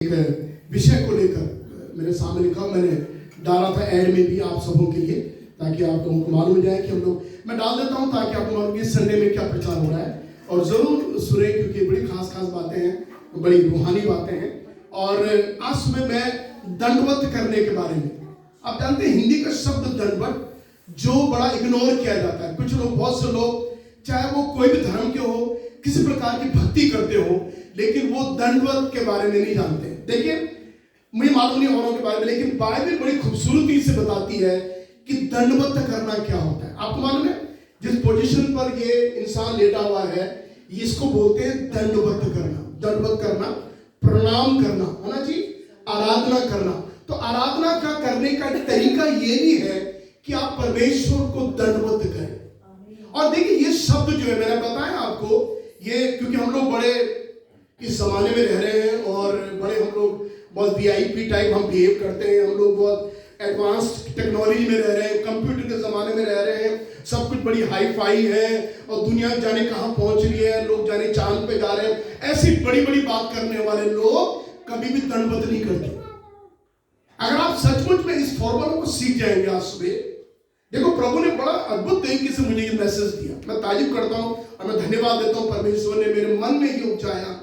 एक विषय को लेकर मेरे सामने लिखा, मैंने डाला था ऐड में भी आप सबों के लिए, ताकि आप लोगों को मालूम हो जाए कि हम लोग, मैं डाल देता हूं ताकि आपको मालूम कि संडे में क्या प्रचार हो रहा है। और जरूर सुने, क्योंकि बड़ी खास बातें हैं, बड़ी रूहानी बातें हैं। और आज सुबह मैं दंडवत करने के बारे में, आप जानते हैं हिंदी का शब्द दंडवत जो बड़ा इग्नोर किया जाता है। कुछ लोग, बहुत से लोग, चाहे वो कोई भी धर्म के हो, किसी प्रकार की भक्ति करते हो, लेकिन वो दंडवत के बारे में नहीं जानते। देखिए, मुझे मालूम नहीं औरों के बारे में, लेकिन बाइबल बड़ी खूबसूरती से बताती है कि दंडवत करना क्या होता है। आपको मालूम है, जिस पोजीशन पर ये इंसान लेटा हुआ है, इसको बोलते हैं दंडवत करना। दंडवत करना, प्रणाम करना, है ना जी, आराधना करना। तो आराधना का करने का तरीका ये भी है कि आप परमेश्वर को दंडवत करें। और देखिए, ये शब्द जो है, मैंने बताया आपको, ये क्योंकि हम लोग बड़े इस जमाने में रह रहे हैं और बड़े हम लोग बहुत वीआईपी टाइप हम बिहेव करते हैं। हम लोग बहुत एडवांस्ड टेक्नोलॉजी में रह रहे हैं, कंप्यूटर के ज़माने में रह रहे हैं, सब कुछ बड़ी हाई फाई है और दुनिया जाने कहाँ पहुँच रही है, लोग जाने चांद पे जा रहे हैं। ऐसी बड़ी बड़ी बात करने वाले लोग कभी भी दंडवत नहीं करते। अगर आप सचमुच में इस फॉर्मूला को सीख जाएंगे आज सुबह, देखो, प्रभु ने बड़ा अद्भुत तरीके से मुझे ये मैसेज दिया। मैं तारीफ करता हूँ और मैं धन्यवाद देता हूँ, परमेश्वर ने मेरे मन में ये उपजाया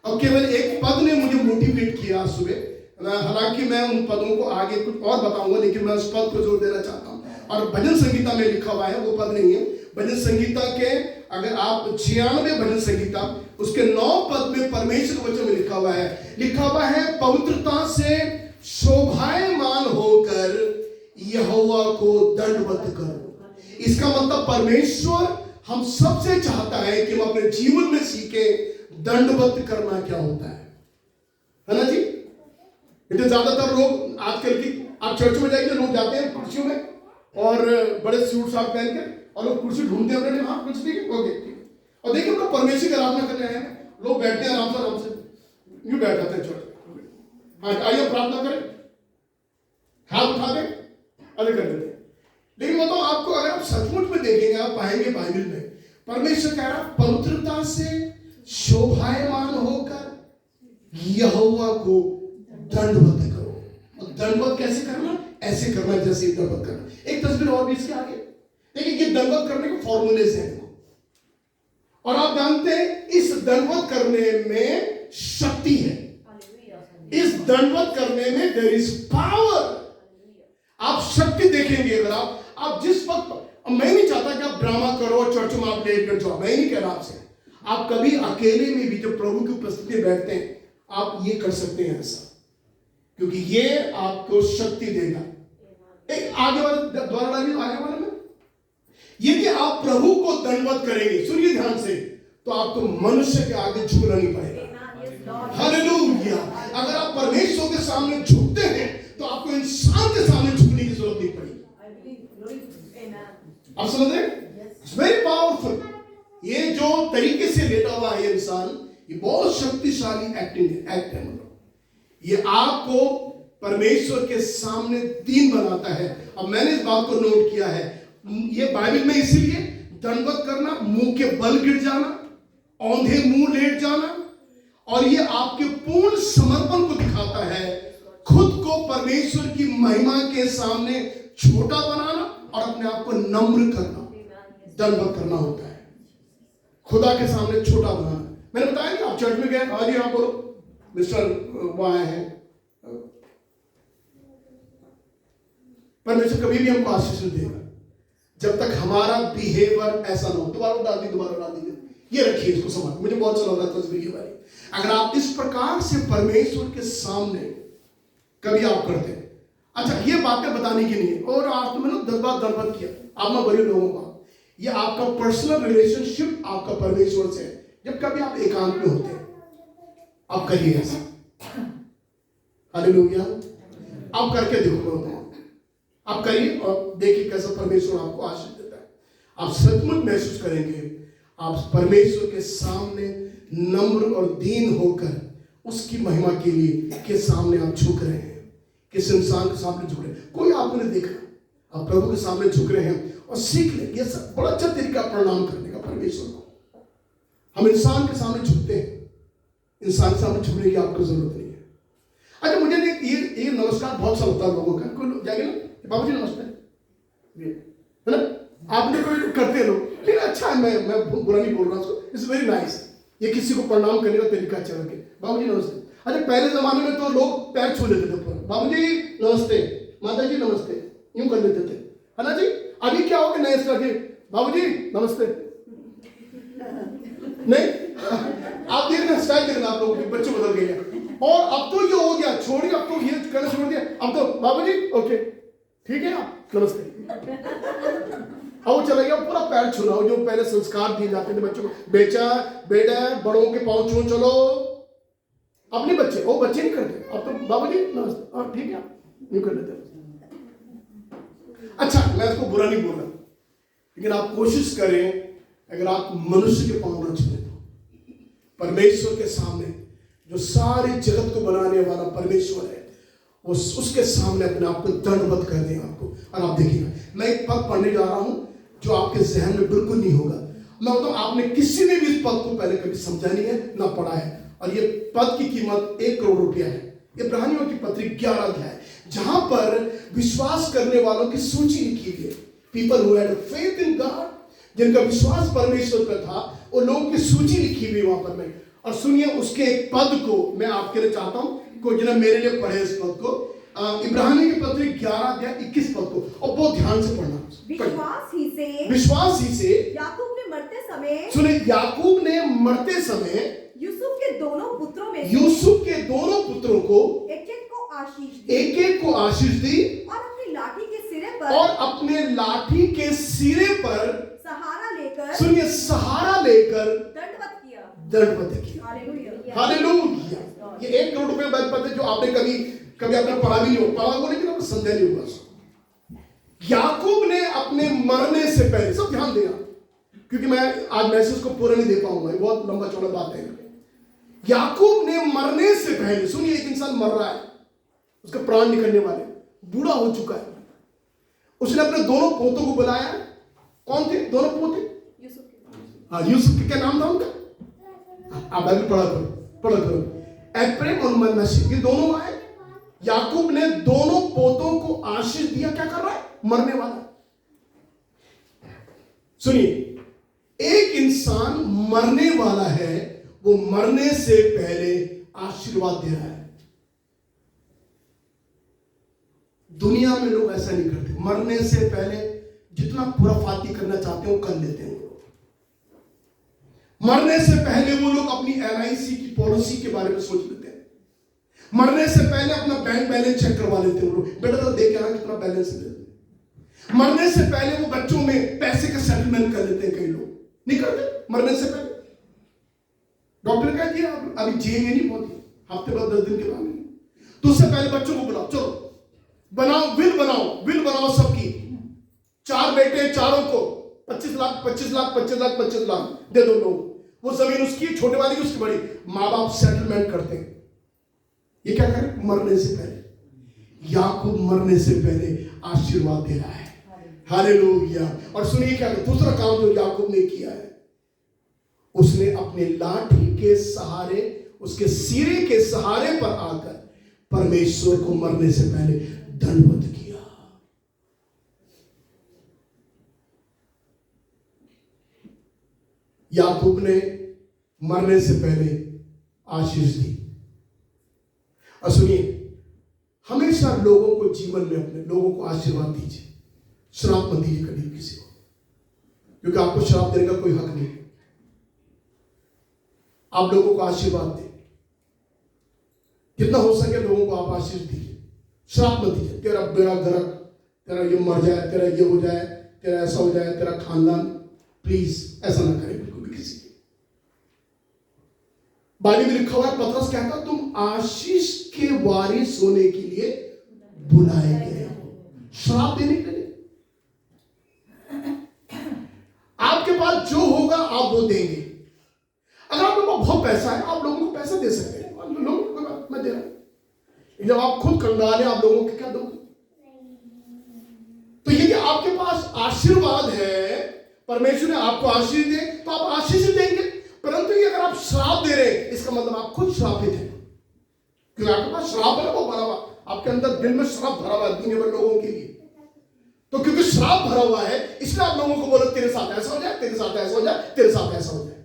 और केवल एक पद ने मुझे मोटिवेट किया सुबह। हालांकि मैं उन पदों को आगे कुछ और बताऊंगा, लेकिन मैं उस पद को जोर देना चाहता हूँ। और भजन संगीता में लिखा हुआ है, वो पद नहीं है। भजन संगीता के, अगर आप 96 भजन संगीता, उसके 9 पद में परमेश्वर वचन में लिखा हुआ है, पवित्रता से शोभायमान होकर यहोवा को दंडवत करो। इसका मतलब परमेश्वर हम सबसे चाहता है कि हम अपने जीवन में सीखे दंडवत करना क्या होता है ना जी। इतने ज्यादातर लोग आजकल की, आप चर्च में जाइए, लोग जाते हैं कुर्सियों में और बड़े सूट साट पहन के, और लोग कुर्सी ढूंढते हैं अपने, हाँ कुछ ठीक, ओके ठीक। और देखिए, लोग परमेश्वर की आराधना करने आए हैं, लोग बैठते हैं आराम से यूं बैठ जाते हैं चर्च। हाँ, आइए प्रार्थना करें, हाथ उठा दें, अरे कर देते हैं। लेकिन बताओ आपको, अगर आप सचमुच में देखेंगे, आप पाएंगे बाइबल में परमेश्वर कह रहा, पवित्रता से शोभायमान होकर यहोवा को दंडवत करो। और दंडवत कैसे करना? ऐसे करना जैसे दंडवत करना। एक तस्वीर और भी इसके आगे देखिए, ये दंडवत करने के फॉर्मूले हैं। और आप जानते हैं, इस दंडवत करने में शक्ति है। इस दंडवत करने में देयर इज पावर। आप शक्ति देखेंगे। अगर आप जिस वक्त, मैं नहीं चाहता कि आप ड्रामा करो चर्च में आप लेट कर जाओ, मैं नहीं कह रहा आपसे। आप कभी अकेले में भी जब प्रभु की उपस्थिति में बैठते हैं, आप ये कर सकते हैं ऐसा, क्योंकि ये आपको शक्ति देगा। एक आगे वाले द्वारा डालिए, आगे वाले में, यदि आप प्रभु को दंडवत करेंगे, सुनिए ध्यान से, तो आपको मनुष्य के आगे झुकना नहीं पड़ेगा। हालेलुया। अगर आप परमेश्वर के सामने झुकते हैं, तो आपको इंसान के सामने झुकने की जरूरत नहीं पड़ेगी। आप समझ रहे? It's very powerful. ये जो तरीके से लेटा हुआ है इंसान, ये बहुत शक्तिशाली एक्ट है। ये आपको परमेश्वर के सामने दीन बनाता है। अब मैंने इस बात को नोट किया है, ये बाइबल में इसीलिए दंडवत करना, मुंह के बल गिर जाना, औंधे मुंह लेट जाना, और ये आपके पूर्ण समर्पण को दिखाता है। खुद को परमेश्वर की महिमा के सामने छोटा बनाना और अपने आप को नम्र करना, दंडवत करना होता है। खुदा के सामने छोटा बनाना। मैंने बताया कि आप चर्च में गए, आज यहाँ बोलो, मिस्टर वो आए हैं। परमेश्वर कभी भी हमको आशीष नहीं देगा जब तक हमारा बिहेवियर ऐसा ना हो। दोबारा डाल दीजिए, ये रखिए, इसको समझ, मुझे बहुत अच्छा लग रहा है तस्वीर ये वाली। अगर आप इस प्रकार से परमेश्वर के सामने कभी आप करते हैं, अच्छा, ये बातें बताने की नहीं है, और आपने मैंने 10 बार दंडवत किया, आप ना बड़े लोगों का, ये आपका पर्सनल रिलेशनशिप आपका परमेश्वर से है। जब कभी आप एकांत में होते हैं, आप करिए ऐसा। हालेलुया। आप करके देखो, आप करिए और देखिए कैसा परमेश्वर आपको आशीष देता है। आप सचमुच महसूस करेंगे, आप परमेश्वर के सामने नम्र और दीन होकर उसकी महिमा के लिए के सामने आप झुक रहे हैं। किस इंसान के सामने झुक रहे हैं? कोई आपने देखा, आप प्रभु के सामने झुक रहे हैं, और सीख ले, ये सब बड़ा अच्छा तरीका प्रणाम करने का परमेश्वर को। हम इंसान के सामने झुकते हैं, इंसान के सामने झुकने की आपको जरूरत नहीं है। अच्छा मुझे नहीं ये नमस्कार बहुत सा होता है लोगों का, कोई लोग जाएंगे ना बाबू जी नमस्ते, है ना, आपने कोई करते लोग, लेकिन अच्छा है, मैं बुरा नहीं बोल रहा उसको, इट्स वेरी नाइस, ये किसी को प्रणाम करने का तरीका अच्छा लगे, बाबू जी नमस्ते। अच्छा पहले जमाने में तो लोग पैर छू लेते थे, बाबू जी नमस्ते, माता जी नमस्ते, यूं कर लेते थे, है ना जी। अभी क्या हो गया नए स्टाइल के, बाबू जी नमस्ते नहीं, आप देख रहे स्टाइल, देख रहे आप लोगों के बच्चे बदल गए हैं, और अब तो ये हो गया, छोड़िए अब तो ये करना छोड़ दिया, अब तो बाबू जी ओके ठीक है आप नमस्ते, अब वो चला गया पूरा पैर छूना, जो पहले संस्कार दिए जाते थे बच्चों को, बेटा बेटा बड़ों के पाँव छू चलो, अपने बच्चे, वो बच्चे नहीं करते, अब तो बाबू जी नमस्ते, और ठीक है नहीं कर लेते। अच्छा मैं इसको बुरा नहीं बोल रहा, लेकिन आप कोशिश करें अगर आप मनुष्य के पाँव न छूए तो परमेश्वर के सामने, जो सारी जगत को बनाने वाला परमेश्वर है, वो उसके सामने अपने आप को दंडवत कर दें आपको। और आप देखिएगा, मैं एक पद पढ़ने जा रहा हूं जो आपके जहन में बिल्कुल नहीं होगा, मैं बताऊं आपने किसी ने भी इस पद को पहले कभी समझा नहीं है ना पढ़ा है, और ये पद की कीमत 1 करोड़ रुपया है। इब्रानियों की पत्री 11 अध्याय, जहां पर विश्वास करने वालों की सूची लिखी गई, people who had faith in God, जिनका विश्वास परमेश्वर पर था, वो लोगों की सूची लिखी हुई वहां पर में। और सुनिए उसके एक पद को मैं आपके लिए चाहता हूं, कोई जिन्हें मेरे लिए पढ़े इस पद को, इब्रानियों की पत्री 11 अध्याय 21 पद को, और बहुत ध्यान से पढ़ना। विश्वास ही से याकूब ने मरते समय, सुने याकूब ने मरते समय यूसुफ के दोनों पुत्रों में यूसुफ के दोनों पुत्रों को एक एक को आशीष दी, और अपनी लाठी के सिरे पर, और अपने लाठी के सिरे पर सहारा लेकर, सुनिए सहारा लेकर दंडवत किया। Hallelujah, hallelujah. ये 1 करोड़ रुपए बात पता है जो आपने कभी आपने पढ़ा भी नहीं हो, पढ़ा हो लेकिन आपको समझा नहीं होगा। याकूब ने अपने मरने से पहले, सब ध्यान देना क्योंकि मैं आज मैसेज को पूरा नहीं दे पाऊंगा, ये बहुत लंबा चौड़ा बात है। याकूब ने मरने से पहले, सुनिए एक इंसान मर रहा है, उसका प्राण निकलने वाले, बूढ़ा हो चुका है, उसने अपने दोनों पोतों को बुलाया। कौन थे दोनों पोते? हाँ यूसुफ के क्या नाम था उनका? आप बाइबल पढ़ा करो। एफ्रेम और मनश्शे, ये दोनों आए। याकूब ने दोनों पोतों को आशीष दिया। क्या कर रहा है? मरने वाला। सुनिए, एक इंसान मरने वाला है, वो मरने से पहले आशीर्वाद दे रहा है। दुनिया में लोग ऐसा नहीं करते, मरने से पहले जितना खुराफाती करना चाहते हैं वो कर लेते हैं। मरने से पहले वो लोग अपनी LIC की पॉलिसी के बारे में सोच लेते हैं। मरने से पहले अपना बैंक बैलेंस चेक करवा लेते हैं। वो लोग बेटा तो देख आना कितना बैलेंस है। मरने से पहले वो बच्चों में पैसे का सेटलमेंट कर लेते हैं। कई लोग नहीं करते मरने से पहले। डॉक्टर कह दिया अभी जिएंगे नहीं, बहुत हफ्ते बाद 10 दिन के बाद नहीं, तो उससे पहले बच्चों को बुलाओ, चलो बनाओ विल बनाओ सबकी। 4 बेटे, चारों को 25 लाख 25 लाख 25 लाख 25 लाख दे दो लोग। वो जमीन उसकी, छोटे वाली की, उसकी बड़ी। माँ बाप सेटलमेंट करते हैं। ये क्या करें? मरने से पहले। याकूब मरने से पहले आशीर्वाद दे रहा है। हालेलुया। और सुनिए क्या दूसरा काम जो याकूब ने किया है, उसने अपने लाठी के सहारे, उसके सिरे के सहारे पर आकर परमेश्वर को मरने से पहले दंडवत किया। याकूब ने मरने से पहले आशीष दी। और सुनिए, हमेशा लोगों को जीवन में, अपने लोगों को आशीर्वाद दीजिए, श्राप मत दीजिए कभी किसी को, क्योंकि आपको श्राप देने का कोई हक नहीं। आप लोगों को आशीर्वाद दें, जितना हो सके लोगों को आप आशीष दीजिए, श्राप मत दीजिए। तेरा बेड़ा गर्क, तेरा ये मर जाए, तेरा ये हो जाए, तेरा ऐसा हो जाए, तेरा खानदान, प्लीज ऐसा ना करें बिल्कुल भी किसी की। बाइबल में लिखा हुआ है, पतरस कहता तुम आशीष के वारिस होने के लिए बुलाए गए हो, श्राप देने के लिए। आपके पास जो होगा आप वो देंगे। अगर आप लोगों को बहुत पैसा है, आप लोगों को पैसा दे सकते हैं, लोगों को मैं दे रहा हूं। जब आप खुद कंगाल हैं, आप लोगों को क्या दोगे? तो यदि आपके पास आशीर्वाद है, परमेश्वर ने आपको आशीष दे, तो आप आशीष देंगे। परंतु ये अगर आप श्राप दे रहे हैं, इसका मतलब आप खुद श्रापित हैं। क्योंकि आपके पास श्राप है ना, वो भरा हुआ आपके अंदर, दिल में श्राप भरा हुआ है दुनिया भर लोगों के लिए। तो क्योंकि श्राप भरा हुआ है, इसलिए आप लोगों को बोलो तेरे साथ ऐसा हो जाए, तेरे साथ ऐसा हो जाए, तेरे साथ ऐसा हो जाए।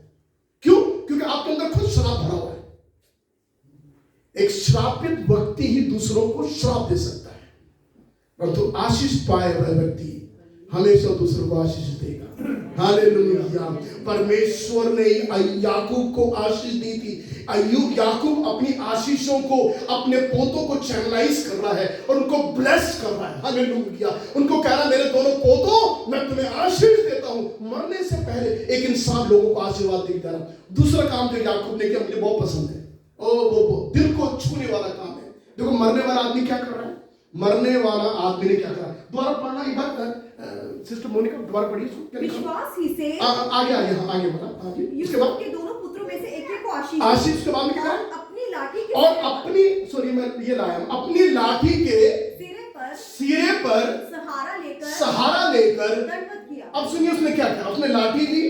क्यों? क्योंकि आपके अंदर खुद श्राप भरा हुआ है। एक श्रापित व्यक्ति ही दूसरों को श्राप दे सकता है, परंतु आशीष पाए हुआ व्यक्ति हमेशा दूसरों को आशीष देगा। हालेलुया। परमेश्वर ने याकूब को आशीष दी थी। याकूब अपनी आशीषों को, अपने पोतों को चैनलाइज कर रहा है और उनको ब्लेस कर रहा है। हालेलुया। उनको कह रहा है मेरे दोनों पोतों, मैं तुम्हें आशीष देता हूं। मरने से पहले एक इंसान लोगों को आशीर्वाद देता रहा। दूसरा काम जो याकूब ने किया मुझे बहुत पसंद है, वो दिल को छूने वाला काम है। देखो मरने वाला आदमी क्या कर रहा है, मरने वाला आदमी ने क्या करा, दोबारा पढ़ना एक बार सिस्टर मोनिका, दोबारा पढ़िए। विश्वास ही से आगे बढ़ा आगे। इसके बाद के दोनों पुत्रों में से एक को आशीष के बाद में क्या है, अपनी लाठी के और अपनी, सॉरी मैं ये लाया, अपनी लाठी के सिरे पर सहारा लेकर दंडवत किया। अब सुनिए उसने क्या किया, उसने लाठी ली।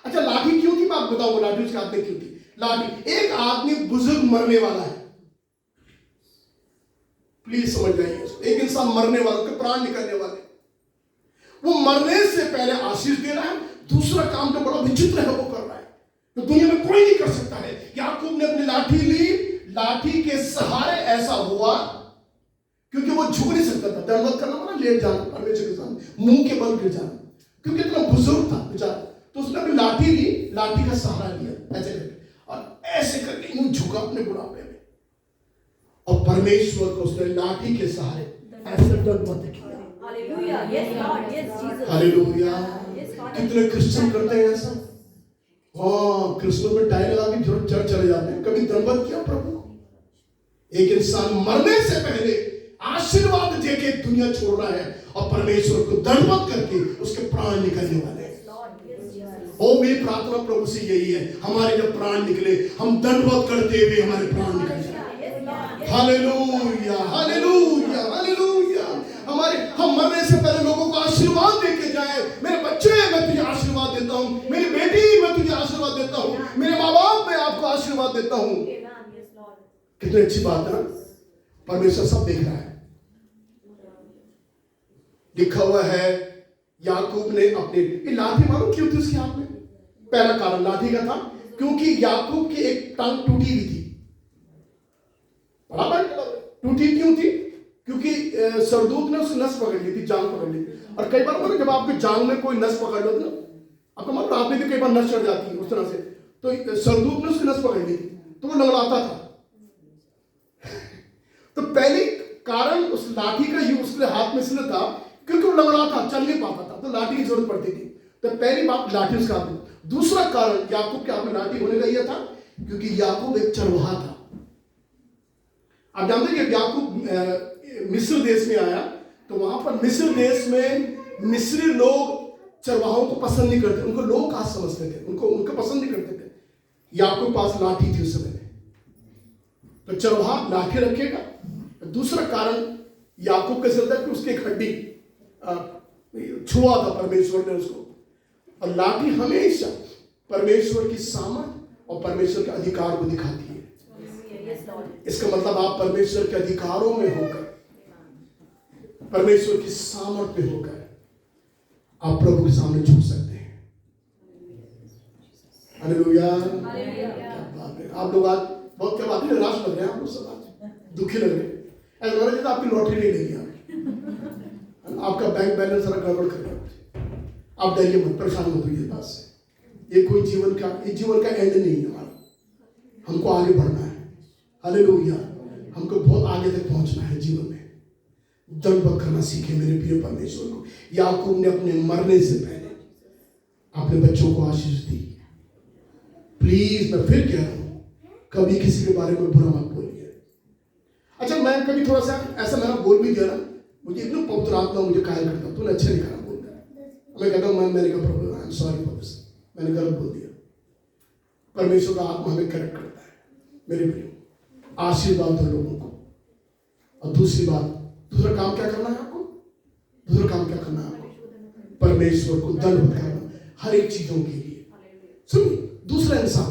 अच्छा लाठी क्यों थी, बात बताओ, लाठी उसके हाथ में क्यों थी? लाठी, एक आदमी बुजुर्ग मरने वाला है, प्लीज समझ जाइए, एक इंसान मरने वाला, उसके प्राण निकलने वाले, वो मरने से पहले आशीष दे रहा है। दूसरा काम जो बड़ा विचित्र है वो कर रहा है, तो दुनिया में कोई नहीं कर सकता है। याकूब ने अपनी लाठी ली, लाठी के सहारे ऐसा हुआ क्योंकि वो झुक नहीं सकता था, दंडवत करना माना लेट जाना परमेश्वर के सामने, मुंह के बल गिर जाना, क्योंकि इतना बुजुर्ग था बेचारा। तो उसने अपनी लाठी ली, लाठी का सहारा लिया ऐसे करके, और ऐसे करके यूं झुका अपने बुढ़ापे में, और परमेश्वर को उसने लाठी के सहारे ऐसे दंडवत किया। Hallelujah, yes Lord, yes Jesus, hallelujah. कितने क्रिश्चियन करते हैं ऐसा, हाँ क्रिसमस में टाई लगा के चर्च चले जाते हैं, कभी दंडवत किया प्रभु को? एक इंसान मरने से पहले आशीर्वाद देके दुनिया छोड़ रहा है, और परमेश्वर को दंडवत करके उसके प्राण निकलने वाले हैं। ओ मेरी प्रार्थना प्रभु से यही है, हमारे जब प्राण निकले, हम दंडवत करते हुए हमारे प्राण निकल जाए। Hallelujah, hallelujah, hallelujah. हम मरने से पहले लोगों को आशीर्वाद देके जाए, मेरे बच्चे मैं तुझे आशीर्वाद देता हूँ, मेरी बेटी मैं तुझे आशीर्वाद देता हूँ, मेरे माँ बाप मैं आपको आशीर्वाद देता हूँ। कितनी अच्छी बात है ना, परमेश्वर सब देख रहा है। लिखा हुआ है याकूब ने अपने लाठी, मालूम क्यों थी उसके हाथ में? पहला कारण लाठी का था क्योंकि याकूब की एक टांग टूटी हुई थी। बराबर टूटी क्यों थी? क्योंकि सरदूत ने उसकी नस पकड़ ली थी, जांग पकड़ ली थी। और कई बार जब आपके जांग में कोई नस पकड़ लो ना, आपको मतलब आप में भी कई बार नस चढ़ जाती है उस तरह से, तो सरदूत ने उसकी नस पकड़ ली थी, तो वो लंगड़ाता था। तो पहले कारण उस लाठी का यूज उसके हाथ में इसलिए था क्योंकि वो लंगड़ाता, चल नहीं पाता था, तो लाठी की जरूरत पड़ती थी। तो पहली बात लाठी उसके हाथ में। दूसरा कारण याकूब के हाथ में लाठी होने का यह था क्योंकि याकूब एक चरवाहा था। आप जानते हैं कि याकूब मिस्र देश में आया, तो वहां पर मिस्र देश में मिस्री लोग चरवाहों को पसंद नहीं करते, उनको लोग खास समझते थे, उनको पसंद नहीं करते थे। याकूब पास लाठी थी उस समय में, तो चरवाहा लाठी रखेगा। दूसरा कारण याकूब का चलता है कि उसकी एक हड्डी छुआ था परमेश्वर ने उसको, और लाठी हमेशा परमेश्वर की सामर्थ और परमेश्वर के अधिकार को दिखाती है। इसका मतलब आप परमेश्वर के अधिकारों में होकर, परमेश्वर की सामर्थ में होकर आप प्रभु के सामने झुक सकते हैं। हालेलुया। आप लोग आज बहुत क्या बात है, निराश लग रहे हैं आप लोग, सब आज दुखी लग रहे हैं। ऐसा लग रहा है आपकी लॉटरी नहीं लगी, आपका बैंक बैलेंस सारा गड़बड़ कर रहा है। आप डरिए मत, परेशान मत होइए बात से। ये कोई जीवन का एंड नहीं है हमारा, हमको आगे बढ़ना है। हालेलुया। हमको बहुत आगे तक पहुंचना है जीवन में। दंडवत करना सीखे मेरे प्रिय परमेश्वर को। याकूब ने अपने मरने से पहले अपने बच्चों को आशीष दी। प्लीज मैं फिर कह रहा हूं, कभी किसी के बारे में बुरा मत बोलिए। अच्छा मैं कभी थोड़ा सा ऐसा मैंने बोल भी दिया ना, मुझे इतना पवित्र आत्मा मुझे कायल करता, तूने अच्छा नहीं करा बोलकर। मैं कहता हूँ मैंने कहा प्रभु I am sorry for this, मैंने गलत बोल दिया। परमेश्वर का आत्मा हमें करेक्ट करता है। मेरे प्रिय आशीर्वाद दो लोगों को। और दूसरी बात, दूसरा काम क्या करना है आपको? दूसरा काम क्या करना है आपको? परमेश्वर को दंडवत करना हर एक चीजों के लिए। सुनिए, दूसरा इंसान,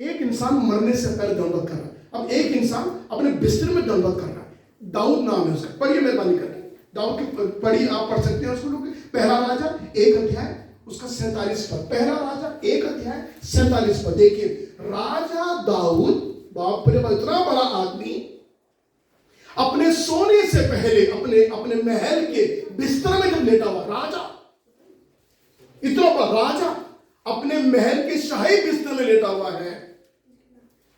एक इंसान मरने से पहले दंडवत कर रहा है। अब एक इंसान अपने बिस्तर में दंडवत कर रहा है, दाऊद नाम है उसका, पढ़िए मेहरबानी करके, दाऊद की पढ़िए, आप पढ़ सकते हैं उसको लोग। पहला राजा 1 अध्याय उसका 47 पद, पहला राजा 1 अध्याय 47 पद। देखिए, राजा दाऊद, बाप रे, इतना बड़ा आदमी अपने सोने से पहले अपने महल के बिस्तर में जब लेटा हुआ, राजा, इतना बड़ा राजा अपने महल के शाही बिस्तर में लेटा हुआ है,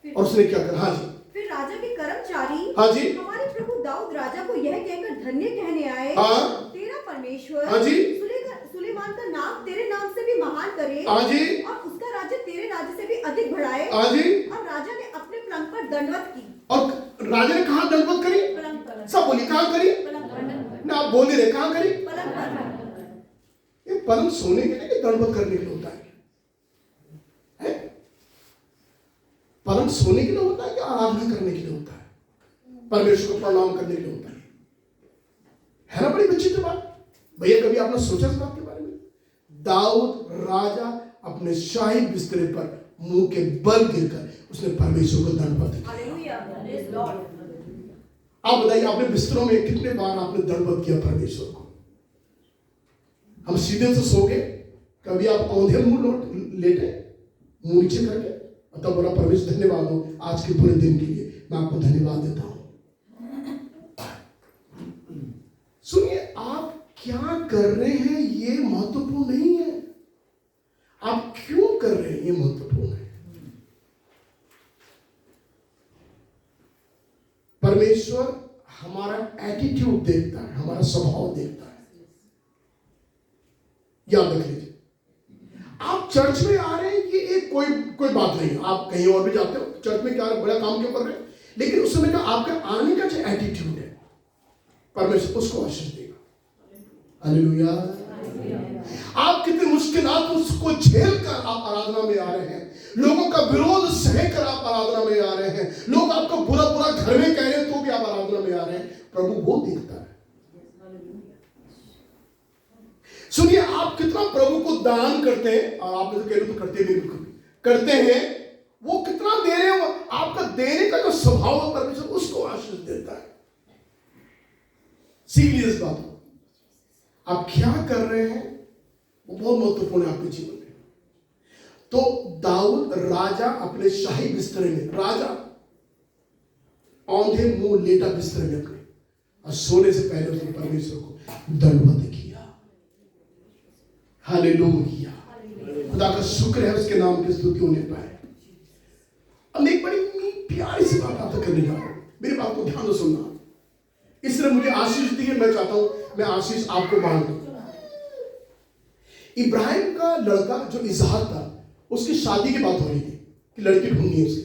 और उसने क्या करा? हाँ जी, फिर राजा के कर्मचारी, हाँ जी, हमारे प्रभु दाऊद राजा को यह कहकर धन्य कहने आए, हाँ, तेरा परमेश्वर, हाँ जी, सुलेमान का नाम तेरे नाम से भी महान करे, हाँ जी, और उसका राज्य तेरे राज्य से भी अधिक बढ़ाए। हाँ जी। और राजा ने अपने पलंग पर दंडवत की। और राजा ने कहा दंडवत करी? पलंग पर। सब बोली कहां करी? पलंग पर। ना आप बोल रहे कहां करी? पलंग पर। ये पलंग सोने के लिए कि दंडवत करने के लिए होता है? पलंग सोने के लिए होता है कि आराधना करने के लिए होता है? परमेश्वर को प्रणाम करने के लिए होता है ना? बड़ी विचित्र बात भैया, कभी आपने सोचा इस बात के बारे में? दाऊद राजा अपने शाही बिस्तरे पर मुंह के बल गिरकर उसने परमेश्वर को दंडवत किया। आप बताइए, आपने बिस्तरों में कितने बार आपने दंडवत किया परमेश्वर को? हम सीधे से सो गए, कभी आप औंधे मुंह लेटे, मुंह नीचे करके, तब बोला परमेश्वर धन्यवाद हो आज के पूरे दिन के लिए, मैं आपको धन्यवाद देता हूं। सुनिए, आप क्या कर रहे हैं ये महत्वपूर्ण नहीं है, आप क्यों कर रहे हैं ये महत्वपूर्ण है। परमेश्वर हमारा एटीट्यूड देखता है, हमारा स्वभाव देखता है। याद रख लीजिए, आप चर्च में आ रहे हैं, ये एक कोई बात नहीं है, आप कहीं और भी जाते हो, चर्च में क्या बड़ा काम क्यों कर रहे हैं, लेकिन उस समय का आपका आने का जो एटीट्यूड है, परमेश्वर उसको आशीष देगा। हालेलुया। आप कितनी मुश्किलात उसको झेल कर आप आराधना में आ रहे हैं, लोगों का विरोध सह कर आप आराधना में आ रहे हैं, लोग आपको बुरा बुरा घर में कह रहे हैं तो भी आप आराधना में आ रहे हैं, प्रभु वो देखता है। सुनिए, आप कितना प्रभु को दान करते हैं, और आप कह रहे तो करते भी बिल्कुल करते हैं, वो कितना दे रहे हैं, आपका देने का जो स्वभाव है परमेश्वर उसको आशीष देता है। सीरियस बात हो, आप क्या कर रहे हैं वो बहुत महत्वपूर्ण है आपके जीवन में। तो दाऊद राजा अपने शाही बिस्तर में, राजा औंधे मुंह लेटा बिस्तर में अपने, और सोने से पहले उसने परमेश्वर को दंडवत किया। हालेलुया, खुदा का शुक्र है, उसके नाम की स्तुति होने पाए। अब एक बड़ी प्यारी सी बात आपसे करने जा रहा हूं, मेरी बात को ध्यान से सुनना। इसने मुझे आशीष दी है, मैं चाहता हूं मैं आशीष आपको बांट दूं। इब्राहिम का लड़का जो इजहाक था, उसकी शादी की बात हो रही थी कि लड़की ढूंढनी है उसकी,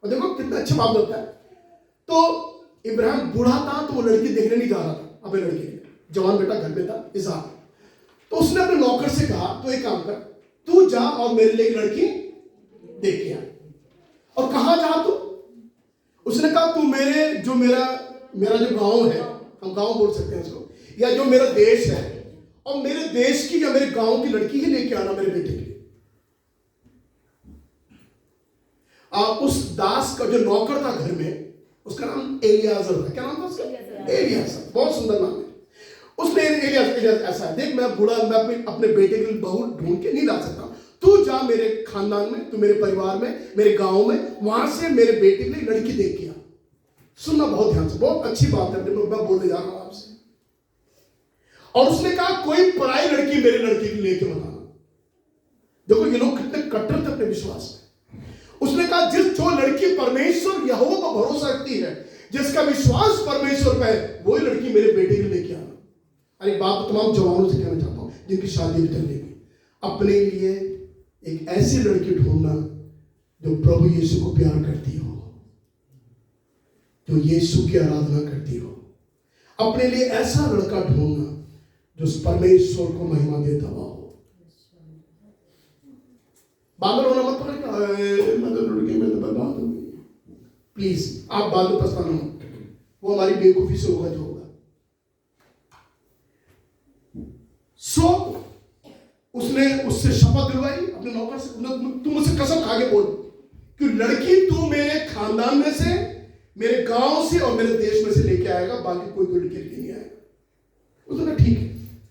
और देखो कितना अच्छा बात होता है। तो इब्राहिम बूढ़ा था तो वो लड़की देखने नहीं जा रहा था अपने लड़के के, जवान बेटा घर में था इजहाक। तो उसने अपने नौकर से कहा, तो एक काम कर, तू जा और मेरे लिए एक लड़की देख के आ। और कहां जा तू? उसने कहा तू मेरा जो गांव है, हम गांव बोल सकते हैं उसको, या जो मेरा देश है, और मेरे देश की या मेरे गांव की लड़की ही लेके आना मेरे बेटे के लिए। उस दास का जो नौकर था घर में, उसका नाम एलियाजर था। क्या नाम था उसका? एलियाजर, बहुत सुंदर नाम है। उसने एलियाजर ऐसा है, देख मैं बूढ़ा, मैं अपने बेटे के लिए बहू ढूंढ के नहीं ला सकता, तू जा मेरे खानदान में, तू मेरे परिवार में, मेरे गांव में, वहां से मेरे बेटे के लिए लड़की देख के आ। सुनना बहुत ध्यान से, बहुत अच्छी बात है, मैं बोलने जा रहा हूं आपसे। और उसने कहा कोई पराई लड़की मेरे लड़के के लिए लेके मत आना। देखो ये लोग कितने कट्टर थे अपने विश्वास में। उसने कहा जो लड़की परमेश्वर यहोवा पर भरोसा रखती है, जिसका विश्वास परमेश्वर पे है, वही लड़की मेरे बेटे के लिए लेके आना। अरे बात तमाम जवानों से कहना चाहता हूं जिनकी शादी भी करनी है, अपने लिए एक ऐसी लड़की ढूंढना जो प्रभु यीशु को प्यार करती हो, जो यीशु की आराधना करती हो। अपने लिए ऐसा लड़का ढूंढना जो परमेश्वर को महिमा देता हुआ हो। बादल होना मत पड़ेगा, मैं तो लड़की, मैं तो बर्बाद हो गई। प्लीज आप बाद में पछताना मत, वो हमारी बेवकूफी से होगा जो होगा। सो उसने उससे शपथ दिलवाई अपने नौकर से, तुम मुझसे कसम खा के बोल कि लड़की तू मेरे खानदान में से, मेरे गांव से और मेरे देश में से लेके आएगा, बाकी कोई तो लड़की नहीं आएगा। उसने कहा ठीक है।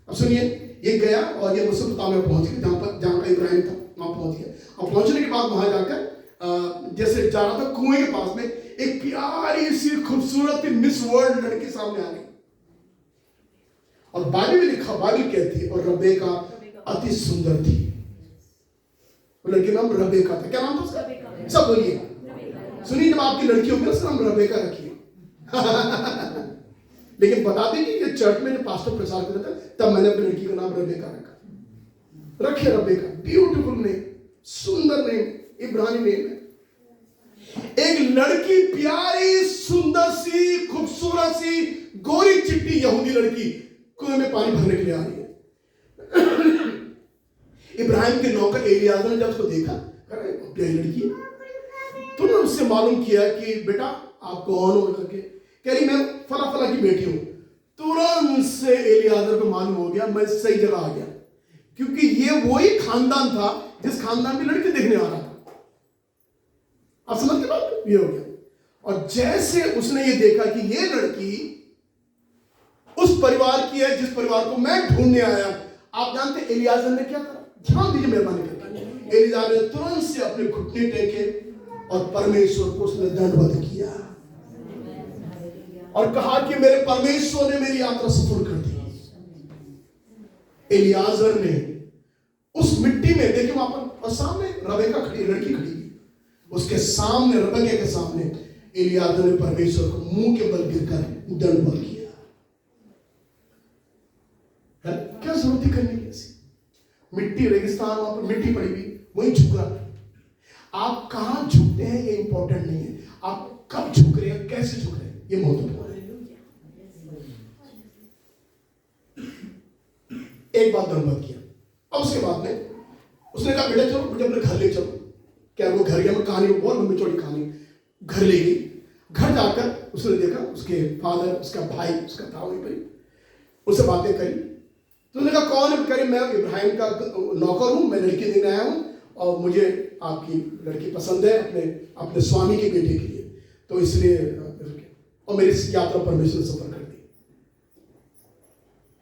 अब सुनिए, ये गया और ये मेसोपोटामिया में पहुंच गया, जहां का इब्राहिम था वहां पहुंच गया। और पहुंचने के बाद वहां जाकर जैसे जा रहा था, कुएं के पास में एक प्यारी सी खूबसूरत मिस वर्ल्ड लड़की सामने आ गई। और बाइबल में लिखा, बाइबल कहती है, और रबेका अति सुंदर थी। वो लड़की का नाम रबेका था। क्या नाम था उसका? सब बोलिए। सुनिए, जब आपकी लड़की होगी ना, उसका नाम रबेका रखिए। लेकिन बता दें कि ये चर्च में जो पास्टर प्रचार करता था, तब मैंने अपनी लड़की का नाम रबेका रखा। रखिए रबेका, ब्यूटीफुल नेम, सुंदर नेम, इब्रानी नेम है। एक लड़की, प्यारी सुंदर सी खूबसूरत सी गोरी चिट्टी यहूदी लड़की कुएं में पानी भरने के लिए आ रही है। इब्राहिम के नौकर एलियाजर ने जब उसको देखा, प्यारी लड़की, तो उन्होंने उससे मालूम किया कि बेटा आप कौन हो करके। कह रही मैं फला फला की बेटी हूं। तुरंत से एलियाजर को मालूम हो गया मैं सही जगह आ गया, क्योंकि ये वही खानदान था जिस खानदान की लड़की देखने आ रहा था। आप समझ के बात, ये हो गया। और जैसे उसने ये देखा कि ये लड़की उस परिवार की है जिस परिवार को मैं ढूंढने आया, आप जानते एलियाजर ने क्या करा? ध्यान दीजिए मेहरबानी करके। एलियाजर ने तुरंत से अपने घुटने टेके और परमेश्वर को उसने दंडवत किया और कहा कि मेरे परमेश्वर ने मेरी यात्रा सफल कर दी। एलियाजर ने उस मिट्टी में, देखिए वहां पर सामने रबेका खड़ी, लड़की खड़ी, उसके सामने, रबेका के सामने एलियाजर ने परमेश्वर को मुंह के बल गिरकर दंडवत किया। है? क्या जरूरत थी करने की ऐसी? मिट्टी, रेगिस्तान, वहां पर मिट्टी पड़ी हुई, वहीं झुक रहा। आप कहां झुकते हैं ये इंपॉर्टेंट नहीं है, आप कब झुक रहे हैं, कैसे झुक रहे हैं, ये महत्वपूर्ण है। एक बात दंडवत किया। अब उसके बाद में उसने कहा बेटा चलो मुझे अपने घर ले चलो। क्या वो घर गया? मैं कहानी में बहुत लंबी चौड़ी कहानी, घर ले गई। घर जाकर उसने देखा उसके फादर, उसका भाई, उसका था वहीं पर, उससे बातें करी। तो उसने कहा कौन है? करी मैं इब्राहिम का नौकर हूं, मैं लड़की देने आया हूं और मुझे आपकी लड़की पसंद है अपने स्वामी के बेटे के लिए, तो इसलिए, और मेरी यात्रा परमेश्वर सफर कर दी।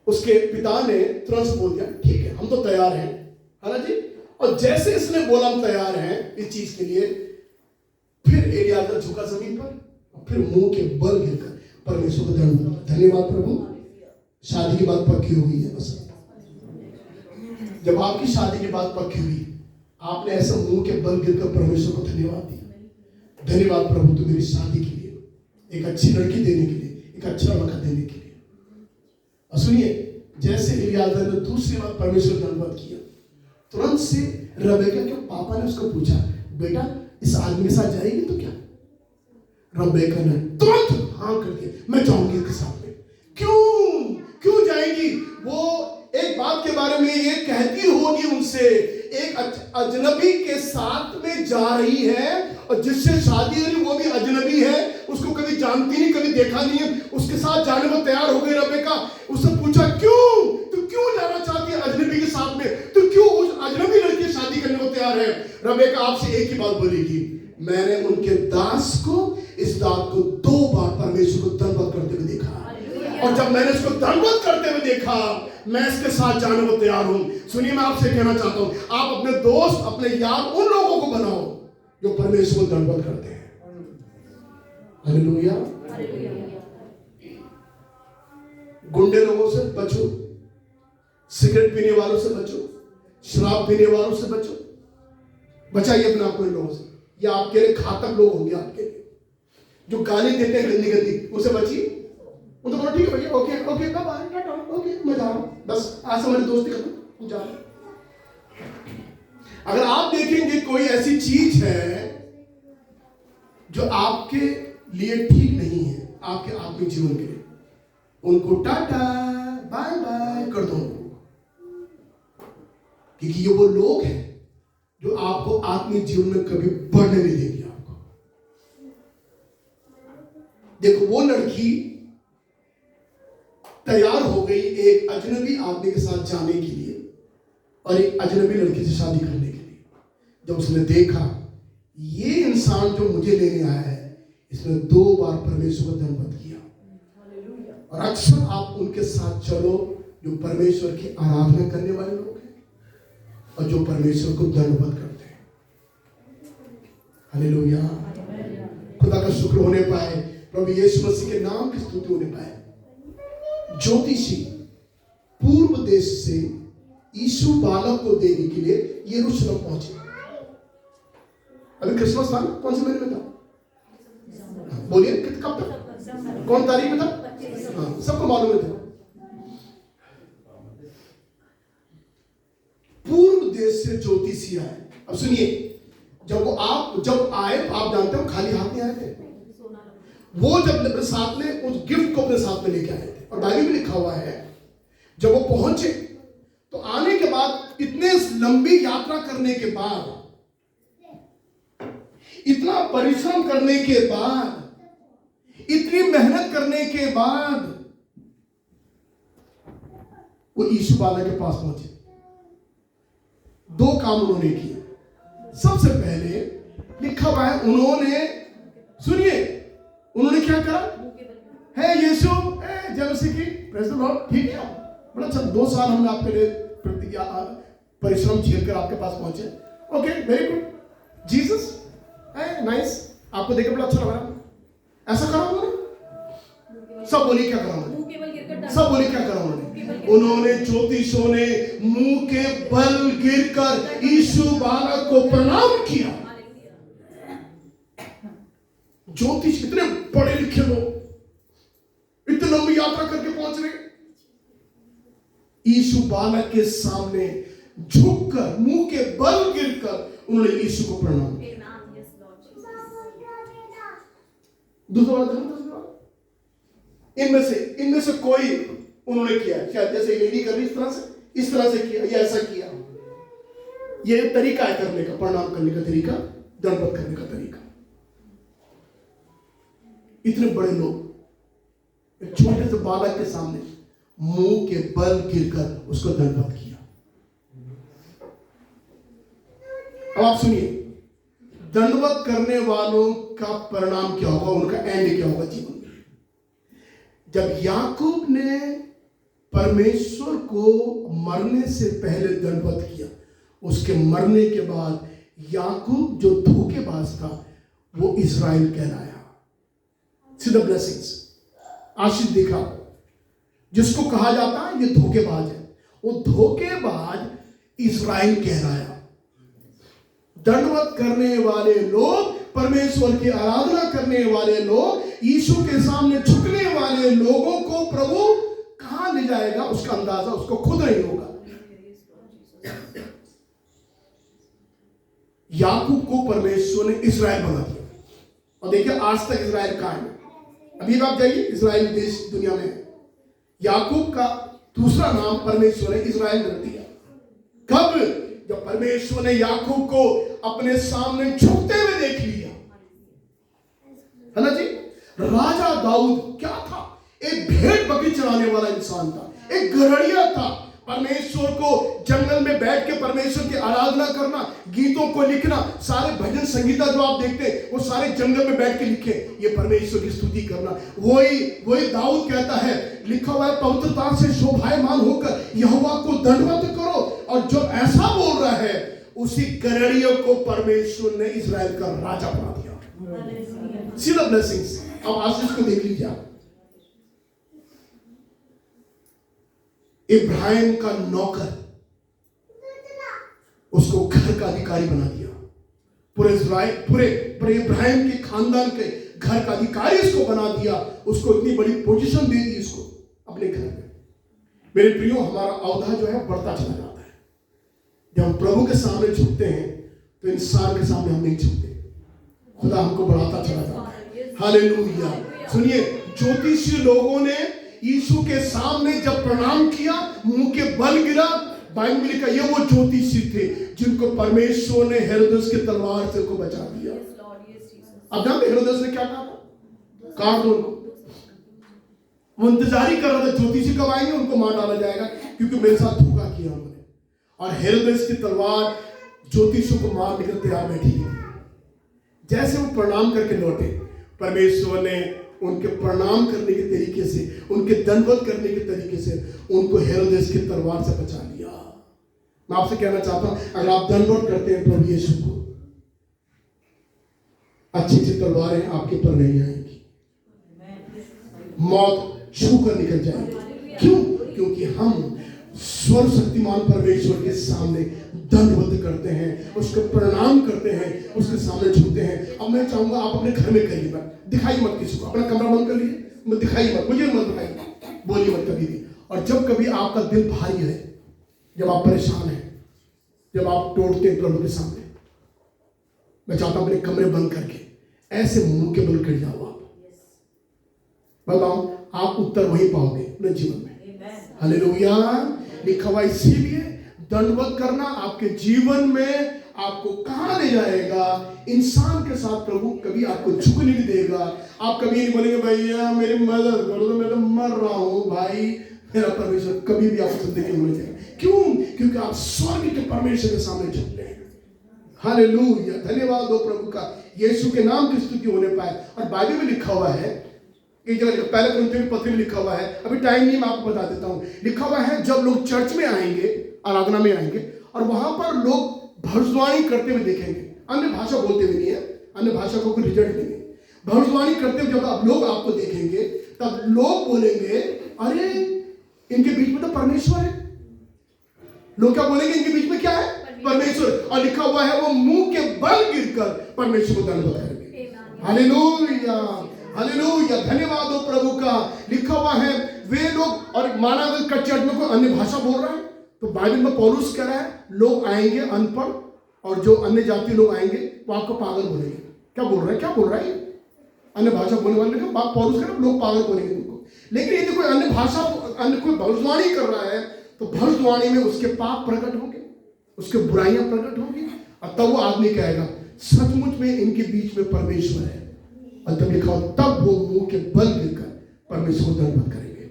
उसके पिता ने तुरंत बोल दिया ठीक है हम तो तैयार हैं, है ना जी। और जैसे इसने बोला हम तैयार हैं इस चीज के लिए, फिर एलियाजर झुका जमीन पर और फिर मुंह के बल गिरकर परमेश्वर को धन्यवाद प्रभु, शादी की बात पक्की हो गई है। बस जब आपकी शादी की बात पक्की हुई, आपने ऐसा मुंह के बल गिरकर परमेश्वर को धन्यवाद दिया, धन्यवाद प्रभु तो मेरी शादी के लिए, एक अच्छी लड़की देने के लिए, एक अच्छा लड़का देने के लिए। और सुनिए, जैसे एलियाजर ने दूसरी बार परमेश्वर धन्यवाद किया, तुरंत से रबेका के पापा ने उसको पूछा बेटा इस आदमी के साथ जाएगी तो क्या? रबेका ने तुरंत हाँ कर दिया, मैं जाऊंगी इसके साथ में। क्यों जाएगी? वो एक बात के बारे में ये कहती होगी उनसे, एक अजनबी के साथ में जा रही है और जिससे शादी हो रही वो भी अजनबी है, उसको कभी जानती नहीं, कभी देखा नहीं है, उसके साथ जाने को तैयार हो गई रबेका। उससे पूछा क्यों? तू क्यों जाना चाहती है अजनबी के साथ में? तू क्यों उस अजनबी लड़की से शादी करने को तैयार है? रबेका आपसे एक ही बात बोलेगी, मैंने उनके दास को, इस दास को 2 बार परमेश्वर को दंडवत करते हुए देखा, और जब मैंने इसको दंडवत करते हुए देखा मैं इसके साथ जाने को तैयार हूं। सुनिए, मैं आपसे कहना चाहता हूं, आप अपने दोस्त, अपने यार उन लोगों को बनाओ जो परमेश्वर को दंडवत करते हैं। हालेलुया। गुंडे लोगों से बचो, सिगरेट पीने वालों से बचो, शराब पीने वालों से बचो, बचाइए अपने आप को इन लोगों से। ये आपके लिए घातक लोग होंगे, आपके लिए जो गाली देते हैं गंदी गंदी, उनसे बचिए। उनको बोलो ठीक है भैया, okay okay bye bye, okay मैं जा रहा हूं, बस आज से मेरी दोस्ती खत्म, जा रहा हूं। अगर आप देखेंगे कोई ऐसी चीज है जो आपके लिए ठीक नहीं है, आपके आत्मिक जीवन के लिए, उनको टाटा बाय बाय कर दो, क्योंकि ये वो लोग हैं जो आपको आत्मिक जीवन में कभी बढ़ने नहीं देंगे। आपको देखो, वो लड़की तैयार हो गई एक अजनबी आदमी के साथ जाने के लिए और एक अजनबी लड़की से शादी करने के लिए। जब उसने देखा ये इंसान जो मुझे लेने आया है इसने 2 बार परमेश्वर को दंडवत किया। और अक्सर आप उनके साथ चलो जो परमेश्वर की आराधना करने वाले लोग हैं और जो परमेश्वर को दंडवत करते हैं। हालेलुया। खुदा का शुक्र होने पाए, प्रभु यीशु मसीह के नाम की स्तुति होने पाए। ज्योतिषी पूर्व देश से यीशु बालक को देने के लिए यरूशलेम पहुंचे। अभी क्रिसमस था ना, कौन से महीने में था? बोलिए कब था, कौन तारीख में था? हाँ, सबको मालूम है। पूर्व देश से ज्योतिषी आए। अब सुनिए, जब आए तो आप जानते हो खाली हाथ नहीं आए थे। वो जब अपने साथ में उस गिफ्ट को अपने साथ में लेके आए थे। और बाइबल में लिखा हुआ है जब वो पहुंचे तो आने के बाद, इतने लंबी यात्रा करने के बाद, इतना परिश्रम करने के बाद, इतनी मेहनत करने के बाद वो यीशु बालक के पास पहुंचे। 2 काम उन्होंने किए। सबसे पहले लिखा हुआ है, उन्होंने, सुनिए, उन्होंने क्या करा? है यीशु, जय मसीह की, प्रेज़ द लॉर्ड, ठीक है, बड़ा अच्छा, 2 साल हमने आपके लिए परिश्रम झेल कर आपके पास पहुंचे। Okay, very good, Jesus, nice, आपको देखकर बड़ा अच्छा लग रहा। ऐसा करा उन्होंने? सब बोलिए क्या करा उन्होंने? सब बोलिए क्या करा उन्होंने? उन्होंने, ज्योतिषों ने मुंह के बल गिरकर यीशु बालक को प्रणाम किया। ज्योतिष इतने पढ़े लिखे लोग इतनी लंबी यात्रा करके पहुंच रहे, यीशु बालक के सामने झुककर मुंह के बल गिरकर उन्होंने यीशु को प्रणाम किया। दूसरा इनमें से कोई उन्होंने किया, शायद जैसे लेडी कर रही इस तरह से किया या ऐसा किया। ये तरीका है करने का, प्रणाम करने का तरीका, दंडवत करने का तरीका। इतने बड़े लोग एक छोटे से बालक के सामने मुंह के बल गिरकर उसको दंडवत किया। अब आप सुनिए, दंडवत करने वालों का परिणाम क्या होगा, उनका एंड क्या होगा जीवन में। जब याकूब ने परमेश्वर को मरने से पहले दंडवत किया, उसके मरने के बाद याकूब जो धोखेबाज था वो इज़राइल कहलाया। सी द ब्लेसिंग्स, आशीष दिखा। जिसको कहा जाता है ये धोखेबाज है, वो धोखेबाज इज़राइल कहलाया। दंडवत करने वाले लोग, परमेश्वर की आराधना करने वाले लोग, यीशु के सामने झुकने वाले लोगों को प्रभु कहां ले जाएगा उसका अंदाजा उसको खुद नहीं होगा। याकूब को परमेश्वर ने इज़राइल बना दिया। और देखिए आज तक इज़राइल कहां है। अभी आप जाइए, इज़राइल देश दुनिया में, याकूब का दूसरा नाम परमेश्वर ने इज़राइल रख दिया। कब? जब परमेश्वर ने याकूब को अपने सामने झुकते हुए देख लिया, है ना जी। राजा दाऊद क्या था? एक भेड़ बकरी चराने वाला इंसान था, एक गड़हड़िया था। परमेश्वर को जंगल में बैठ के परमेश्वर की आराधना करना, गीतों को लिखना, सारे भजन संगीता जो आप देखते हैं वो सारे जंगल में बैठ के लिखे, ये परमेश्वर की स्तुति करना। वही दाऊद कहता है, लिखा हुआ है, पवित्रता से शोभायमान होकर यहोवा को दंडवत करो। और जो ऐसा बोल रहा है उसी गड़हड़ियों को परमेश्वर ने इज़राइल का राजा बना दिया। See the blessings. अब आशीष को देख लीजिए आप। इब्राहिम का नौकर, उसको घर का अधिकारी बना दिया। पूरे इब्राहिम के खानदान के घर का अधिकारी इसको बना दिया। उसको इतनी बड़ी पोजीशन दे दी इसको अपने घर में। मेरे प्रियो, हमारा औधा जो है बढ़ता चला जाता है। जब हम प्रभु के सामने झुकते हैं तो इंसान के सामने हम नहीं झुकते, खुदा हमको बढ़ाता चला जाता है। हालेलुया। सुनिए, ज्योतिषी लोगों ने यीशु के सामने जब प्रणाम किया, मुंह के बल गिरा, बाइबल में लिखा, ये वो ज्योतिषी थे जिनको परमेश्वर ने हेरोदेस की तलवार से को बचा दिया। अब जानते हेरोदेस ने क्या कहा? काट दो। वो इंतजारी कर रहा था ज्योतिषी कब आएंगे, उनको मार डाला जाएगा, क्योंकि मेरे साथ धोखा किया उन्होंने। और हेरोदेस की तलवार ज्योतिषियों को मारने के तैयार बैठी थी। जैसे वो प्रणाम करके लौटे, परमेश्वर ने उनके प्रणाम करने के तरीके से, उनके दंडवत करने के तरीके से उनको हेरोदेस की तलवार से बचा लिया। मैं आपसे कहना चाहता हूं, अगर आप दंडवत करते हैं प्रभु यीशु को, अच्छी अच्छी तलवारें आपके पर नहीं आएंगी, मौत छू कर निकल जाएगी। क्यों? क्योंकि हम सर्वशक्तिमान परमेश्वर के सामने दंडवत करते हैं, उसको प्रणाम करते हैं, उसके सामने झुकते हैं। अब मैं चाहूंगा आप अपने घर में करिए, दिखाई मत किसी को, अपना कमरा बंद कर लीजिए, दिखाई मत, मुझे मत दिखाई, बोलिए मत कभी भी। और जब कभी आपका दिल भारी है, जब आप परेशान हैं, जब आप टूटते हैं प्रभु के सामने, मैं चाहता हूं अपने कमरे बंद करके ऐसे मुंह के बल कर जाओ। आप बताओ, आप उत्तर वही पाओगे अपने जीवन में। हालेलुया। लिखा हुआ इसीलिए दंडवत करना आपके जीवन में आपको कहां ले जाएगा? इंसान के साथ प्रभु कभी आपको झुकने नहीं देगा। आप कभी नहीं बोलेंगे भैया मेरी मदद करो तो मैं तो मर रहा हूं भाई, मेरा परमेश्वर कभी भी आपको जिंदगी में नहीं देगा। क्यों? क्योंकि आप स्वर्ग के परमेश्वर के सामने झुकते हैं। हालेलुया, धन्यवाद हो प्रभु का, यीशु के नाम की स्तुति होने पाए। और बाइबल में लिखा हुआ है, एक जगह पहले कुरिन्थियों की पत्री में लिखा हुआ है, अभी टाइम नहीं, मैं आपको बता देता हूं। लिखा हुआ है जब लोग चर्च में आएंगे, आराधना में आएंगे, और वहां पर लोग भविष्यवाणी करते हुए देखेंगे, अन्य भाषा बोलते हुए नहीं है, अन्य भाषा को कोई रिजल्ट नहीं है, भविष्यवाणी करते हुए जब आप लोग आपको देखेंगे, तब लोग बोलेंगे अरे इनके बीच में तो परमेश्वर है। लोग क्या बोलेंगे? इनके बीच में क्या है? परमेश्वर। और लिखा हुआ है वो मुंह के बल गिरकर परमेश्वर को दंडवत करेंगे। हालेलुया, हालेलुया, धन्यवाद हो प्रभु का। लिखा हुआ है वे लोग, और माना अगर चर्च में कोई अन्य भाषा बोल रहा है तो बाइबल में पौलुस कह रहा है लोग आएंगे अनपढ़, और जो अन्य जाति लोग आएंगे वो आपको पागल बोलेंगे। क्या बोल रहा है? क्या बोल रहा है? अन्य भाषा बोलने वाले का पौलुस कह रहा है लोग पागल बोलेंगे उनको। लेकिन यदि कोई अन्य भाषा, अन्य कोई भविष्यवाणी कर रहा है तो भविष्यवाणी में उसके पाप प्रकट होंगे, उसके बुराइयां प्रकट होंगी, और तब वो आदमी कहेगा सचमुच में इनके बीच में परमेश्वर है। और तब लिखा हो तब वो मुंह के बल गिरकर परमेश्वर को दंडवत करेंगे।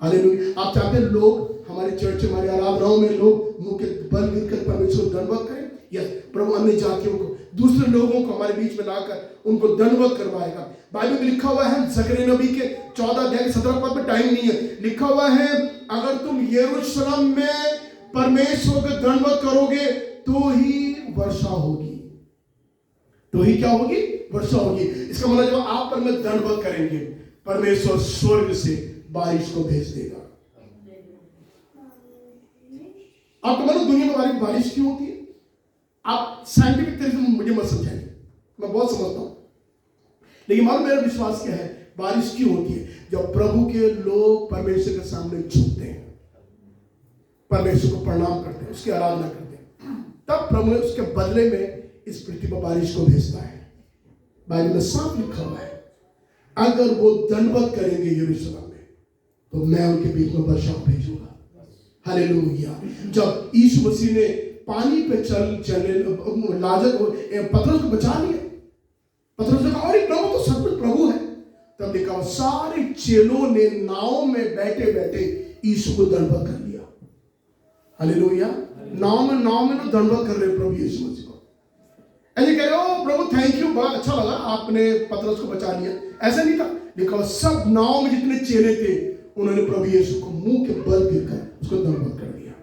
हालेलुया। आप चाहते हैं लोग हमारे चर्च, हमारी आराधनाओं में लोग मुंह के बल गिरकर परमेश्वर को दंडवत करें? यस, प्रभु अन्य जातियों को, दूसरे लोगों को हमारे बीच में लाकर उनको दंडवत करवाएगा। बाइबल में लिखा हुआ है जकरिया नबी के 14 अध्याय 17 पद में, टाइम नहीं है, लिखा हुआ है अगर तुम यरूशलेम में परमेश्वर को दंडवत करोगे तो ही वर्षा होगी। तो ही क्या होगी? वर्षा होगी। इसका मतलब जब आप पर में दंडवत करेंगे, परमेश्वर स्वर्ग से बारिश को भेज देगा। आपको मालूम दुनिया में बारिश क्यों होती है? आप साइंटिफिक तरीके से मुझे मत समझाइए, मैं बहुत समझता हूं, लेकिन मालूम मेरा विश्वास क्या है बारिश क्यों होती है? जब प्रभु के लोग परमेश्वर के सामने झुकते हैं, परमेश्वर को प्रणाम करते हैं, उसकी आराधना करते हैं, तब प्रभु उसके बदले में इस पृथ्वी पर बारिश को भेजता है। बाइबल में साफ लिखा हुआ है अगर वो दंडवत करेंगे यरूशलेम में तो मैं उनके बीच में वर्षा भेजूंगा। हालेलुया। जब यीशु मसीह ने पानी पे चलने लाजर को, पतरस को बचा लिया, पतरस ने कहा अरे प्रभु तो सब कुछ प्रभु है, तब देखा सारे चेलों ने नाव में बैठे बैठे यीशु को दंडवत कर लिया। हालेलुया। नाव में तो दंडवत कर रहे प्रभु यीशु मसीह को, ऐसे कह रहे हो प्रभु थैंक यू, बड़ा अच्छा लगा आपने पतरस को बचा लिया। ऐसा नहीं था, लिखा सब नाव में जितने चेले थे उन्होंने प्रभु यीशु को मुंह के बल गिरकर उसको दंडवत कर दिया।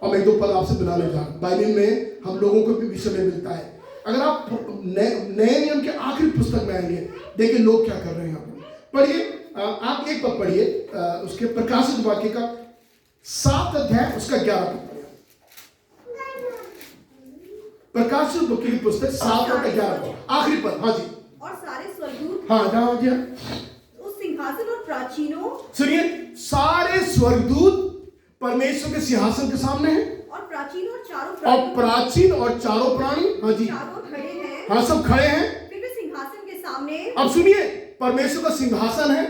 अब एक दो पद आपसे बनाने जा, बाइबल में हम लोगों को भी विषय में मिलता है। अगर आप नए नियम के आखिरी पुस्तक में आएंगे, देखिए लोग क्या कर रहे हैं। आप पढ़िए, आप एक पद पढ़िए, उसके प्रकाशित वाक्य का 7 अध्याय उसका 11 पद पढ़िए। प्रकाशित वाक्य की पुस्तक 7 और 11 पद, आखिरी पद। हाँ जी। और सारे स्वर्गदूत, हाँ जहाँ जी, उस सिंहासन और प्राचीनों, सुनिए, सारे स्वर्गदूत परमेश्वर के सिंहासन के सामने हैं, और प्राचीन और चारों प्राणी, हाँ जी, चारों खड़े हैं, हाँ सब खड़े हैं फिर वे सिंहासन के सामने। अब सुनिए, परमेश्वर का सिंहासन है,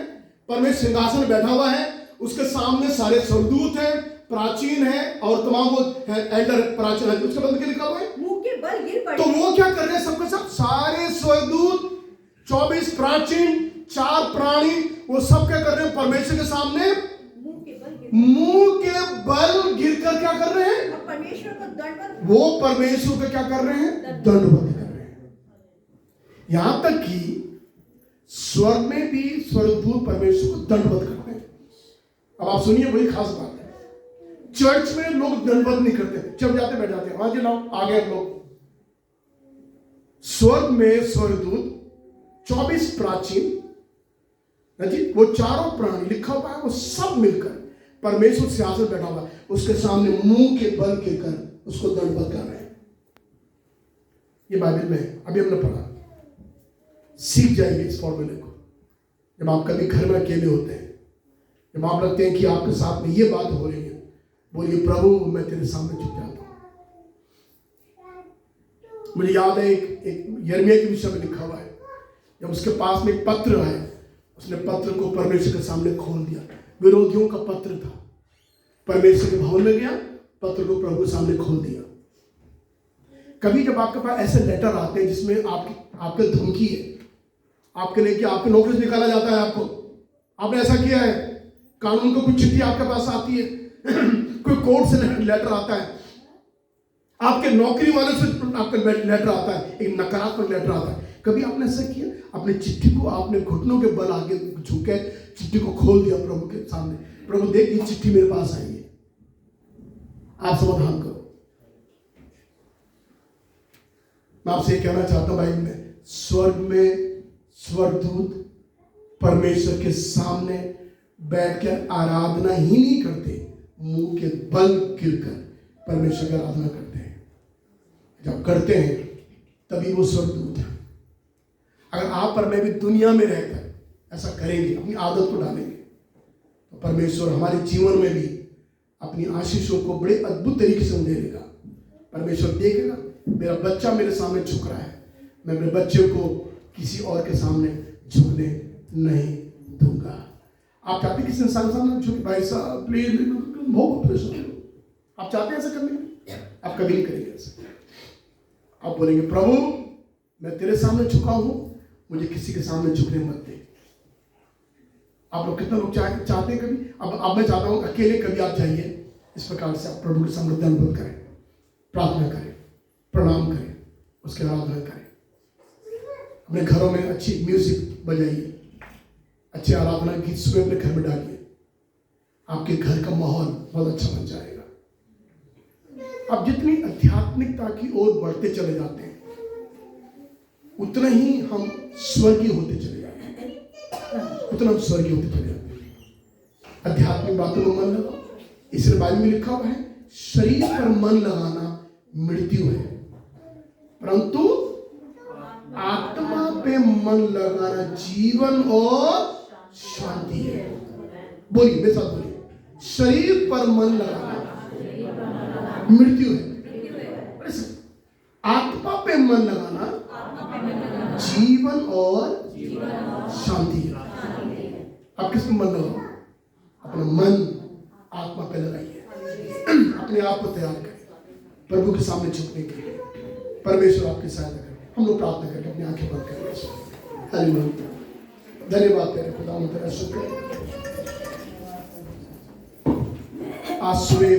परमेश्वर सिंहासन में बैठा हुआ है, उसके सामने सारे स्वर्गदूत हैं, प्राचीन है, और तमाम वो एल्डर प्राचीन है। उसके बाद क्या लिखा हुआ है? मुंह के बल गिर पड़े। तो वो क्या कर रहे हैं? सबके सब सारे स्वर्गदूत, 24 प्राचीन, 4 प्राणी, वो सब क्या कर रहे हैं? परमेश्वर के सामने मुंह के बल गिरकर क्या कर रहे हैं? परमेश्वर को दंडवत, वो परमेश्वर को क्या कर रहे हैं? दंडवत कर रहे हैं। यहां तक कि स्वर्ग में भी स्वर्गदूत परमेश्वर को दंडवत करते हैं। अब आप सुनिए, बड़ी खास बात है। चर्च में लोग दंडवत नहीं करते, जब जाते बैठ जाते हैं, हाँ जी लाओ आ गए हम लोग। स्वर्ग में स्वर्गदूत 24 प्राचीन जी, वो चारों प्राणी लिखा हुआ है, वो सब मिलकर परमेश्वर सिंहासन बैठा हुआ है, उसके सामने मुंह के बल के कर उसको दंडवत कर रहे हैं। ये बाइबल में है, अभी हमने पढ़ा। सीख जाइए इस फॉर्मूले को। जब आप कभी घर में अकेले होते हैं, जब आप लगते हैं कि आपके साथ में ये बात हो रही है, बोलिए प्रभु मैं तेरे सामने झुक जाता हूं। मुझे याद है एक यिर्मयाह के विषय में लिखा हुआ है, जब उसके पास में एक पत्र है, उसने पत्र को परमेश्वर के सामने खोल दिया। विरोधियों का पत्र था, परमेश्वर के भवन में गया, पत्र को प्रभु के सामने खोल दिया। कभी जब आपके पास ऐसे लेटर आते हैं जिसमें आपके धमकी है, आपके लिए कि आपके नौकरी से निकाला जाता है, आपने ऐसा किया है, कानून को कुछ चिट्ठी आपके पास आती है, कोई कोर्ट से लेटर आता है, आपके नौकरी वाले से आपका लेटर आता है, एक नकारात्मक लेटर आता है। कभी आपने ऐसा किया, अपनी चिट्ठी को आपने घुटनों के बल आगे झुके चिट्ठी को खोल दिया प्रभु के सामने, प्रभु देख ये चिट्ठी मेरे पास आई है, आप समाधान करो। मैं आपसे कहना चाहता हूं भाई, में स्वर्ग में स्वर्गदूत परमेश्वर के सामने बैठकर आराधना ही नहीं करते, मुंह के बल गिरकर परमेश्वर की आराधना करते हैं। जब करते हैं तभी वो स्वर्गदूत है। अगर आप और मैं भी दुनिया में रहकर ऐसा करेंगे, अपनी आदत को डालेंगे, तो परमेश्वर हमारे जीवन में भी अपनी आशीषों को बड़े अद्भुत तरीके से दे देगा। परमेश्वर देखेगा मेरा बच्चा मेरे सामने झुक रहा है, मैं मेरे बच्चे को किसी और के सामने झुकने नहीं दूंगा। आप चाहते किसी इंसान के सामने झुके, भाई साहब प्लीज बहुत परेशान, आप चाहते हैं ऐसा करने? आप कभी नहीं करेंगे ऐसा। आप बोलेंगे प्रभु मैं तेरे सामने झुका हूं, मुझे किसी के सामने झुकने मत दे। आप लोग कितना लोग चाहते हैं कभी? अब मैं चाहता हूं अकेले कभी आप जाइए, इस प्रकार से आप प्रभु के सामने दंडवत करें, प्रार्थना करें, प्रणाम करें, उसकी आराधना करें। अपने घरों में अच्छी म्यूजिक बजाइए, अच्छे आराधना गीत सुबह अपने घर में डालिए, आपके घर का माहौल बहुत अच्छा बन जाएगा। अब जितनी आध्यात्मिकता की ओर बढ़ते चले जाते हैं, उतना ही हम स्वर्गीय होते चले जाते हैं, उतना हम स्वर्गीय होते चले जाते हैं। आध्यात्मिक बातों में मन लगाओ, इसलिए बाइबल में लिखा हुआ है शरीर पर मन लगाना मृत्यु है, परंतु आत्मा पे मन लगाना जीवन और शांति है। बोलिए मेरे साथ, बोलिए शरीर पर मन लगाना मृत्यु है, आत्मा पे मन लगाना जीवन और शांति है। आप किस पे मन लगाओ? अपना मन आत्मा पे लगाइए, अपने आप को तैयार करें प्रभु के सामने झुकने के लिए। परमेश्वर आपकी सहायता करें। हम लोग प्रार्थना करके अपनी आंखें बंद करें। हालेलुया। धन्यवाद तेरे खुदा, तेरा शुक्र। आज सुबह